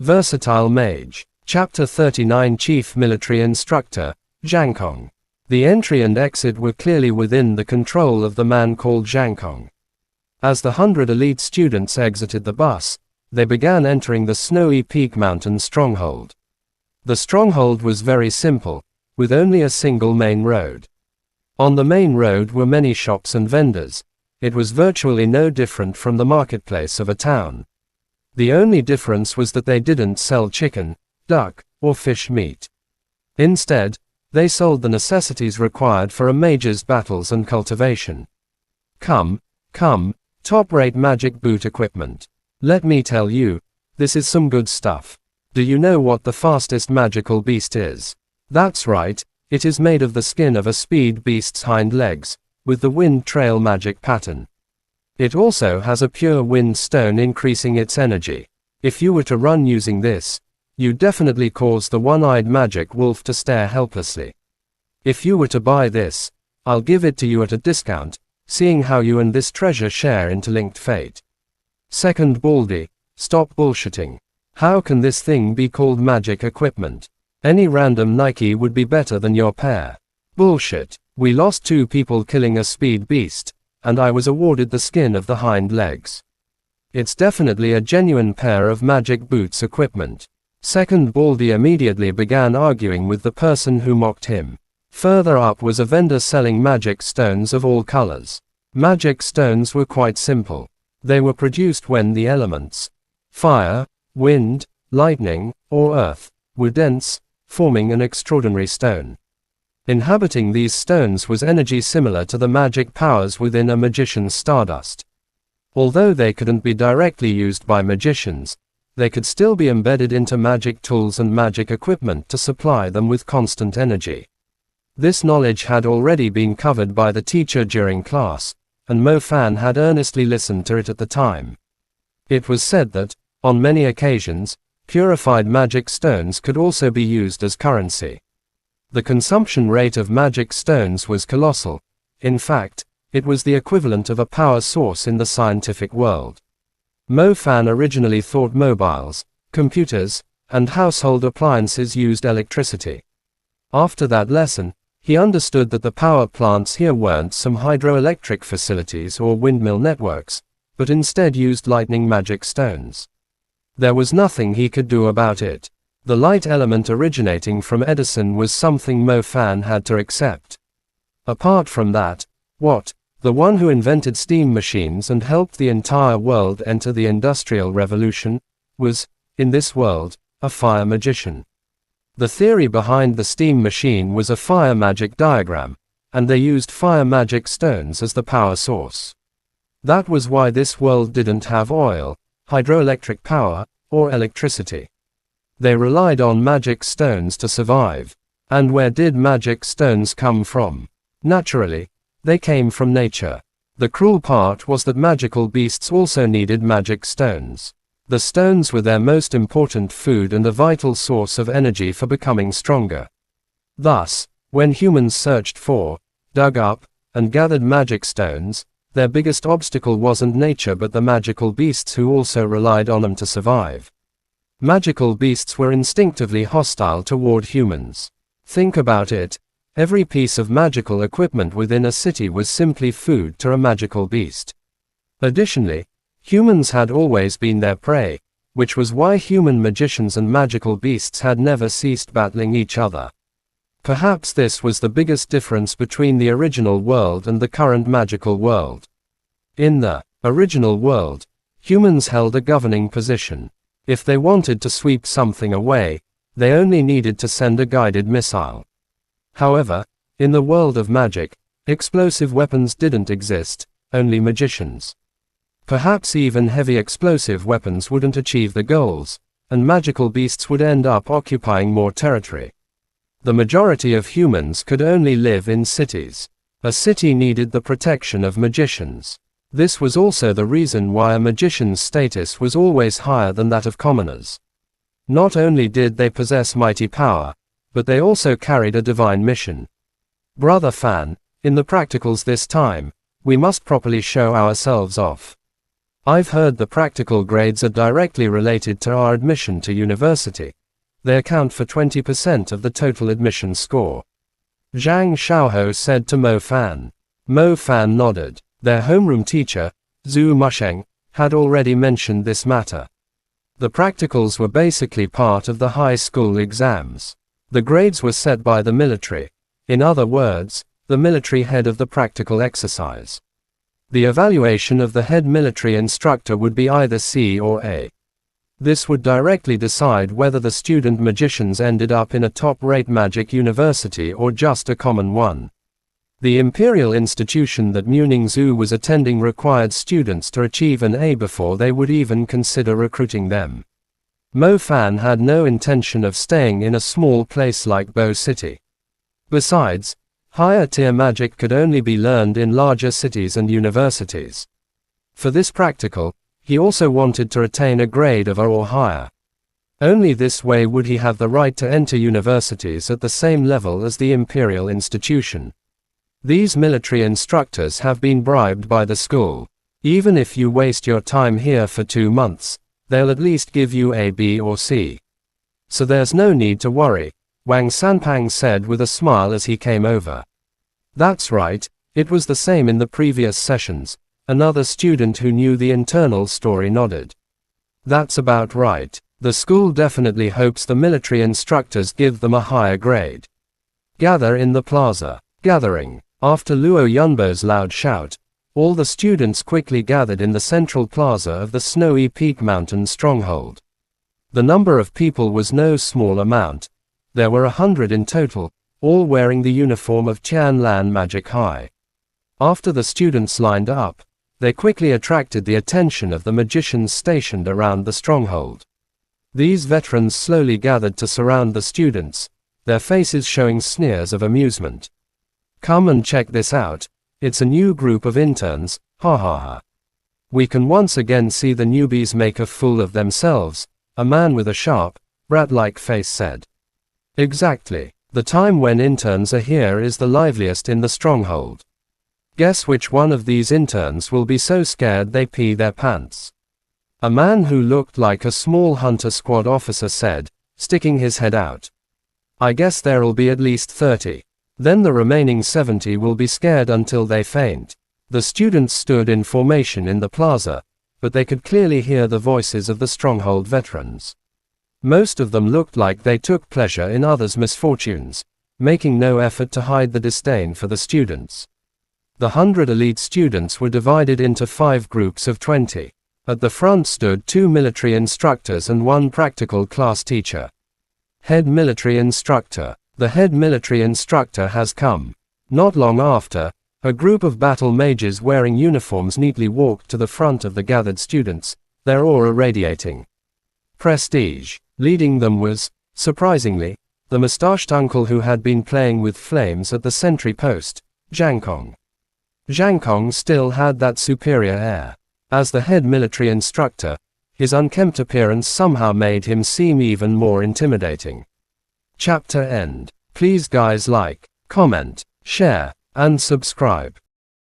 Versatile Mage. Chapter 39 Chief Military Instructor, Zhang Kong. The entry and exit were clearly within the control of the man called Zhang Kong. As the 100 elite students exited the bus, they began entering the snowy peak mountain stronghold. The stronghold was very simple, with only a single main road. On the main road were many shops and vendors. It was virtually no different from the marketplace of a town. The only difference was that they didn't sell chicken, duck, or fish meat. Instead, they sold the necessities required for a mage's battles and cultivation. Come, top-rate magic boot equipment. Let me tell you, this is some good stuff. Do you know what the fastest magical beast is? That's right, it is made of the skin of a speed beast's hind legs, with the wind trail magic pattern. It also has a pure wind stone increasing its energy. If you were to run using this, you'd definitely cause the one-eyed magic wolf to stare helplessly. If you were to buy this, I'll give it to you at a discount, seeing how you and this treasure share interlinked fate. Second Baldy, stop bullshitting. How can this thing be called magic equipment? Any random Nike would be better than your pair. Bullshit. We lost 2 people killing a speed beast, and I was awarded the skin of the hind legs. It's definitely a genuine pair of magic boots equipment. Second Baldy immediately began arguing with the person who mocked him. Further up was a vendor selling magic stones of all colors. Magic stones were quite simple. They were produced when the elements, fire, wind, lightning, or earth, were dense, forming an extraordinary stone. Inhabiting these stones was energy similar to the magic powers within a magician's stardust. Although they couldn't be directly used by magicians, they could still be embedded into magic tools and magic equipment to supply them with constant energy. This knowledge had already been covered by the teacher during class, and Mo Fan had earnestly listened to it at the time. It was said that, on many occasions, purified magic stones could also be used as currency. The consumption rate of magic stones was colossal. In fact, it was the equivalent of a power source in the scientific world. Mo Fan originally thought mobiles, computers, and household appliances used electricity. After that lesson, he understood that the power plants here weren't some hydroelectric facilities or windmill networks, but instead used lightning magic stones. There was nothing he could do about it. The light element originating from Edison was something Mo Fan had to accept. Apart from that, the one who invented steam machines and helped the entire world enter the Industrial Revolution, was, in this world, a fire magician. The theory behind the steam machine was a fire magic diagram, and they used fire magic stones as the power source. That was why this world didn't have oil, hydroelectric power, or electricity. They relied on magic stones to survive. And where did magic stones come from? Naturally, they came from nature. The cruel part was that magical beasts also needed magic stones. The stones were their most important food and a vital source of energy for becoming stronger. Thus, when humans searched for, dug up, and gathered magic stones, their biggest obstacle wasn't nature but the magical beasts who also relied on them to survive. Magical beasts were instinctively hostile toward humans. Think about it. Every piece of magical equipment within a city was simply food to a magical beast. Additionally, humans had always been their prey, which was why human magicians and magical beasts had never ceased battling each other. Perhaps this was the biggest difference between the original world and the current magical world. In the original world, humans held a governing position. If they wanted to sweep something away, they only needed to send a guided missile. However, in the world of magic, explosive weapons didn't exist, only magicians. Perhaps even heavy explosive weapons wouldn't achieve the goals, and magical beasts would end up occupying more territory. The majority of humans could only live in cities. A city needed the protection of magicians. This was also the reason why a magician's status was always higher than that of commoners. Not only did they possess mighty power, but they also carried a divine mission. Brother Fan, in the practicals this time, we must properly show ourselves off. I've heard the practical grades are directly related to our admission to university. They account for 20% of the total admission score. Zhang Xiaohou said to Mo Fan. Mo Fan nodded. Their homeroom teacher, Zhu Musheng, had already mentioned this matter. The practicals were basically part of the high school exams. The grades were set by the military. In other words, the military head of the practical exercise. The evaluation of the head military instructor would be either C or A. This would directly decide whether the student magicians ended up in a top-rate magic university or just a common one. The imperial institution that Muning Zhu was attending required students to achieve an A before they would even consider recruiting them. Mo Fan had no intention of staying in a small place like Bo City. Besides, higher-tier magic could only be learned in larger cities and universities. For this practical, he also wanted to retain a grade of A or higher. Only this way would he have the right to enter universities at the same level as the imperial institution. These military instructors have been bribed by the school. Even if you waste your time here for 2 months, they'll at least give you A, B or C. So there's no need to worry, Wang Sanpang said with a smile as he came over. That's right, it was the same in the previous sessions. Another student who knew the internal story nodded. That's about right. The school definitely hopes the military instructors give them a higher grade. Gather in the plaza. Gathering. After Luo Yunbo's loud shout, all the students quickly gathered in the central plaza of the Snowy Peak Mountain stronghold. The number of people was no small amount. There were 100 in total, all wearing the uniform of Tianlan Magic High. After the students lined up, they quickly attracted the attention of the magicians stationed around the stronghold. These veterans slowly gathered to surround the students, their faces showing sneers of amusement. Come and check this out, it's a new group of interns, ha ha ha. We can once again see the newbies make a fool of themselves, a man with a sharp, rat-like face said. Exactly, the time when interns are here is the liveliest in the stronghold. Guess which one of these interns will be so scared they pee their pants? A man who looked like a small hunter squad officer said, sticking his head out. I guess there'll be at least 30. Then the remaining 70 will be scared until they faint. The students stood in formation in the plaza, but they could clearly hear the voices of the stronghold veterans. Most of them looked like they took pleasure in others' misfortunes, making no effort to hide the disdain for the students. The 100 elite students were divided into 5 groups of 20. At the front stood 2 military instructors and 1 practical class teacher. Head military instructor. The head military instructor has come. Not long after, a group of battle mages wearing uniforms neatly walked to the front of the gathered students, their aura radiating prestige. Leading them was, surprisingly, the mustached uncle who had been playing with flames at the sentry post, Zhang Kong. Zhang Kong still had that superior air. As the head military instructor, his unkempt appearance somehow made him seem even more intimidating. Chapter end. Please guys like, comment, share, and subscribe.